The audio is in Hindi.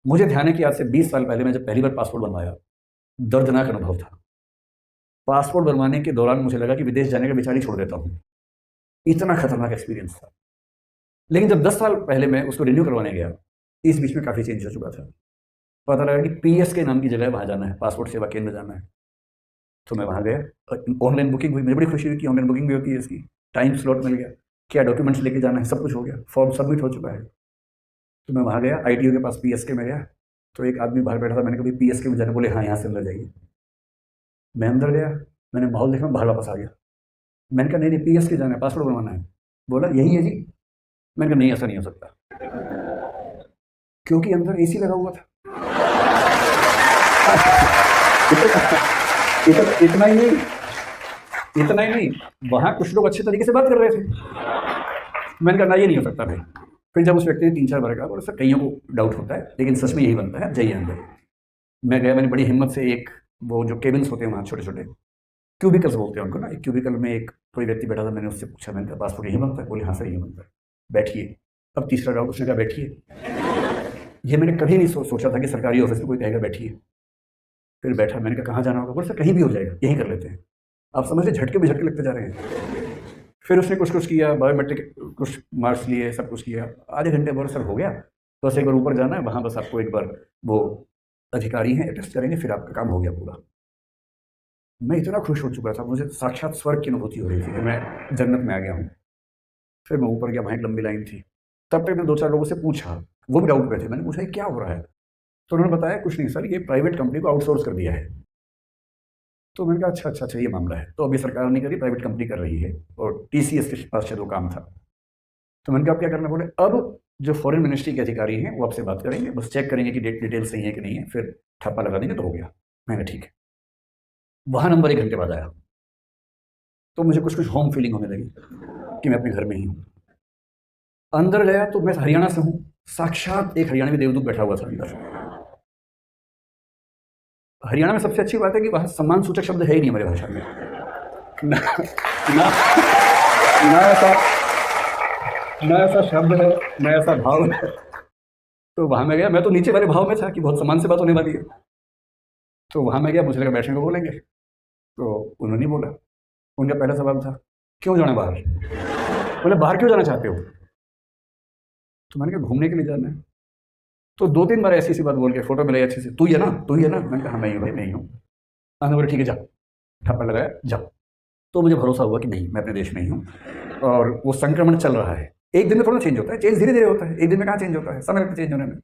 मुझे ध्यान है कि आज से 20 साल पहले मैं जब पहली बार पासपोर्ट बनवाया, दर्दनाक अनुभव था। पासपोर्ट बनवाने के दौरान मुझे लगा कि विदेश जाने का विचार ही छोड़ देता हूँ। इतना खतरनाक एक्सपीरियंस था। लेकिन जब 10 साल पहले मैं उसको रिन्यू करवाने गया, इस बीच में काफ़ी चेंज हो चुका था। पता लगा कि पीएसके नाम की जगह वहाँ जाना है, पासपोर्ट सेवा केंद्र जाना है। तो मैं वहाँ गया, ऑनलाइन बुकिंग हुई। मुझे बड़ी खुशी हुई कि ऑनलाइन बुकिंग भी होती है इसकी। टाइम स्लॉट मिल गया, क्या डॉक्यूमेंट्स लेके जाना है, सब कुछ हो गया, फॉर्म सबमिट हो चुका है। तो मैं वहाँ गया, आईटीओ के पास पीएसके में गया। तो एक आदमी बाहर बैठा था, मैंने कभी पीएसके में जाने, बोले हाँ यहाँ से अंदर जाइए। मैं अंदर गया, मैंने माहौल देखा, बाहर वापस आ गया। मैंने कहा नहीं नहीं, पीएसके जाना है, पासपोर्ट बनवाना है। बोला यही है जी। मैंने कहा नहीं, ऐसा नहीं हो सकता, क्योंकि अंदर एसी लगा हुआ था। इतना ही नहीं, इतना ही नहीं, वहाँ कुछ लोग अच्छे तरीके से बात कर रहे थे। मैंने कहा ना, ये नहीं हो सकता भाई। फिर जब उस व्यक्ति ने 3-4 बार कहा, बोले सर कईयों को डाउट होता है, लेकिन सच में यही बनता है, जाइए अंदर। मैं गया, मैंने बड़ी हिम्मत से एक, वो जो केबिन्स होते हैं वहाँ छोटे छोटे क्यूबिकल्स बोलते हैं उनको ना, एक क्यूबिकल में एक कोई व्यक्ति बैठा था। मैंने उससे पूछा, मैंने कहा पासपोर्ट यही बनता है? बोले हाँ सर यही बनता है, बैठिए। अब तीसरा डाउट, उसने कहा बैठिए। ये मैंने कभी नहीं सोचा था कि सरकारी ऑफिस में कोई कहेगा बैठिए। फिर बैठा, मैंने कहा कहाँ जाना होगा? बोले सर कहीं भी हो जाएगा, यहीं कर लेते हैं। आप समझ लीजिए, झटके भी झटके लगते जा रहे हैं। फिर उसने कुछ कुछ किया, बायोमेट्रिक कुछ मार्क्स लिए, सब कुछ किया। आधे घंटे बोले सर हो गया, बस एक बार ऊपर जाना है, वहाँ बस आपको एक बार वो अधिकारी हैं अटेस्ट करेंगे, फिर आपका काम हो गया पूरा। मैं इतना खुश हो चुका था, मुझे साक्षात स्वर्ग की अनुभूति हो रही थी कि मैं जन्नत में आ गया हूँ। फिर मैं ऊपर गया, वहाँ एक लंबी लाइन थी। तब तक मैंने 2-4 लोगों से पूछा, वो भी डाउट में थे। मैंने पूछा ये क्या हो रहा है? तो उन्होंने बताया कुछ नहीं सर, ये प्राइवेट कंपनी को आउटसोर्स कर दिया है। तो मैंने कहा अच्छा अच्छा अच्छा, ये मामला है। तो अभी सरकार नहीं कर रही, प्राइवेट कंपनी कर रही है, और टीसीएस के पास शायद वो काम था। तो मैंने कहा अब क्या करना? बोले अब जो फॉरेन मिनिस्ट्री के अधिकारी हैं वो आपसे बात करेंगे, बस चेक करेंगे कि डिटेल सही है कि नहीं है, फिर ठप्पा लगा देंगे तो हो गया। मैंने ठीक है। वहाँ नंबर 1 घंटे बाद आया, तो मुझे कुछ कुछ होम फीलिंग होने लगी कि मैं अपने घर में ही हूँ। अंदर गया तो मैं हरियाणा से हूँ, साक्षात एक हरियाणवी देवदूत बैठा हुआ था अंदर। हरियाणा में सबसे अच्छी बात है कि वहाँ सम्मान सूचक शब्द है ही नहीं हमारी भाषा में, ना ना ना ऐसा ना ऐसा शब्द है, ना ऐसा भाव है। तो वहाँ मैं गया, मैं तो नीचे वाले भाव में था कि बहुत सम्मान से बात होने वाली है। तो वहाँ मैं गया, मुझे लगा बैठने को बोलेंगे, तो उन्होंने नहीं बोला। उनका पहला सवाल था क्यों जाना बाहर? बोले बाहर क्यों जाना चाहते हो? तो मैंने कहा घूमने के लिए जाना है। तो 2-3 बार ऐसी बात बोल के फोटो मिलाई अच्छे से, तू ही है ना, तू ही है ना? मैंने कहा हाँ मैं ही हूँ भाई, मैं ही हूँ। हाँ बोले ठीक है जा, ठप्पा लगाया जाओ। तो मुझे भरोसा हुआ कि नहीं, मैं अपने देश में ही हूँ, और वो संक्रमण चल रहा है। एक दिन में थोड़ा चेंज होता है, चेंज धीरे धीरे होता है, एक दिन में कहाँ चेंज होता है, समय लगता है चेंज होने में।